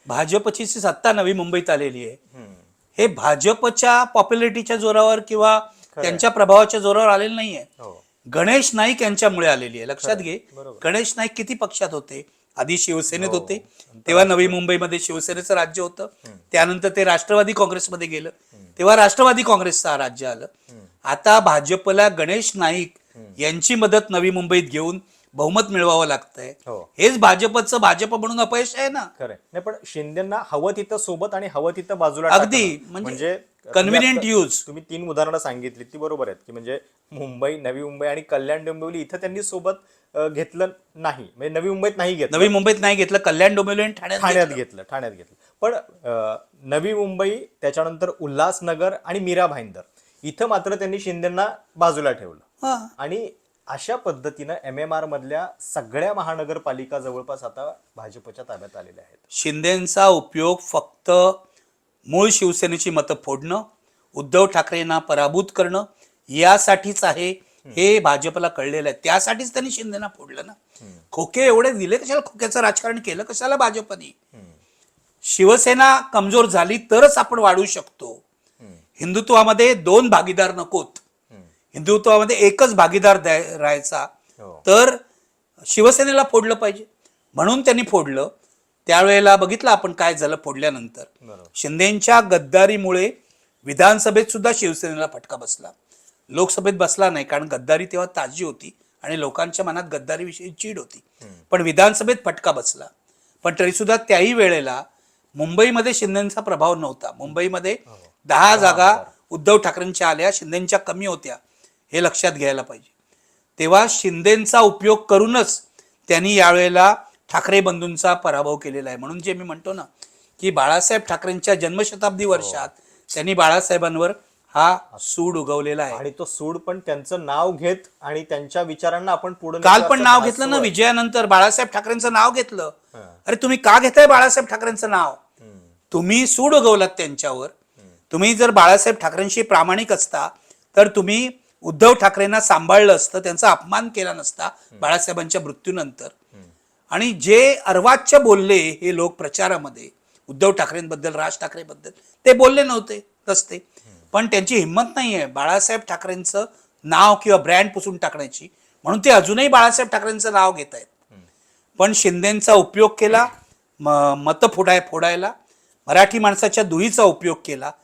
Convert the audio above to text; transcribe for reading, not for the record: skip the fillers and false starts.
भाजपची सत्ता नवी मुंबईत आलेली आहे, हे भाजपच्या पॉप्युलरिटीच्या जोरावर किंवा त्यांच्या प्रभावाच्या जोरावर आलेलं नाहीये. गणेश नाईक यांच्यामुळे आलेली आहे. लक्षात घे, गणेश नाईक किती पक्षात होते? आधी शिवसेनेत होते, तेव्हा नवी मुंबईमध्ये शिवसेनेचं राज्य होतं. त्यानंतर ते राष्ट्रवादी काँग्रेसमध्ये गेलं, तेव्हा राष्ट्रवादी काँग्रेसचं राज्य आलं. आता भाजपला गणेश नाईक यांची मदत नवी मुंबईत घेऊन बहुमत मिळवावं लागतंय. हेच भाजपचं भाजप म्हणून अपयश आहे ना. खरं नाही, पण शिंदेना हवं तिथं सोबत आणि हवं तिथं बाजूला अगदी म्हणजे कन्व्हिनियंट यूज. तुम्ही 3 उदाहरणं सांगितली ती बरोबर आहेत की म्हणजे मुंबई, नवी मुंबई आणि कल्याण डोंबिवली इथं त्यांनी सोबत घेतलं नाही, म्हणजे नवी मुंबईत नाही घेतलं, नवी मुंबईत नाही घेतलं, कल्याण डोंबिवली आणि ठाण्यात घेतलं. पण नवी मुंबई, त्याच्यानंतर उल्हासनगर आणि मीरा भाईंदर इथं मात्र त्यांनी शिंदेना बाजूला ठेवलं. आणि अशा पद्धतीनं MMR मधल्या सगळ्या महानगरपालिका जवळपास आता भाजपच्या ताब्यात आलेल्या आहेत. शिंदेचा उपयोग फक्त मूळ शिवसेनेची मतं फोडणं, उद्धव ठाकरेंना पराभूत करणं यासाठीच आहे, हे भाजपला कळलेलं आहे. त्यासाठीच त्यांनी शिंदेना फोडलं ना. खोके एवढे दिले कशाला? खोक्याचं राजकारण केलं कशाला भाजपने? शिवसेना कमजोर झाली तरच आपण वाढू शकतो. हिंदुत्वामध्ये 2 भागीदार नकोत, हिंदुत्वामध्ये एकच भागीदार राहायचा. तर शिवसेनेला फोडलं पाहिजे, म्हणून त्यांनी फोडलं. त्यावेळेला बघितलं आपण काय झालं फोडल्यानंतर. शिंदेच्या गद्दारीमुळे विधानसभेत सुद्धा शिवसेनेला फटका बसला, लोकसभेत बसला नाही, कारण गद्दारी तेव्हा ताजी होती आणि लोकांच्या मनात गद्दारीविषयी चीड होती. पण विधानसभेत फटका बसला. पण तरी सुद्धा त्याही वेळेला मुंबईमध्ये शिंदेचा प्रभाव नव्हता. मुंबईमध्ये 10 जागा उद्धव ठाकरेंच्या आल्या, शिंदेच्या कमी होत्या, हे लक्षात घ्यायला पाहिजे. तेव्हा शिंदेचा उपयोग करूनच त्यांनी यावेळेला ठाकरे बंधूंचा पराभव केलेला आहे. म्हणून जे मी म्हणतो ना की बाळासाहेब ठाकरेंच्या जन्मशताब्दी वर्षात त्यांनी बाळासाहेबांवर हा सूड उगवलेला आहे. आणि तो सूड पण त्यांचं नाव घेत आणि त्यांच्या विचारांना आपण पुढे काल पण नाव घेतलं ना, विजयानंतर बाळासाहेब ठाकरेंचं नाव घेतलं. अरे तुम्ही का घेताय बाळासाहेब ठाकरेंचं नाव? तुम्ही सूड उगवलात त्यांच्यावर. तुम्ही जर बाळासाहेब ठाकरेंशी प्रामाणिक असता तर तुम्ही उद्धव ठाकरेंना सांभाळलं असतं, त्यांचा अपमान केला नसता बाळासाहेबांच्या मृत्यूनंतर. आणि जे अर्वाच्य बोलले हे लोक प्रचारामध्ये उद्धव ठाकरेंबद्दल, राज ठाकरेबद्दल, ते बोलले नव्हते रस्ते, पण त्यांची हिंमत नाहीये बाळासाहेब ठाकरेंचं नाव किंवा ब्रँड पुसून टाकण्याची, म्हणून ते अजूनही बाळासाहेब ठाकरेंचं नाव घेत आहेत. पण शिंदेचा उपयोग केला मतं फोडायला, मराठी माणसाच्या दुहीचा उपयोग केला.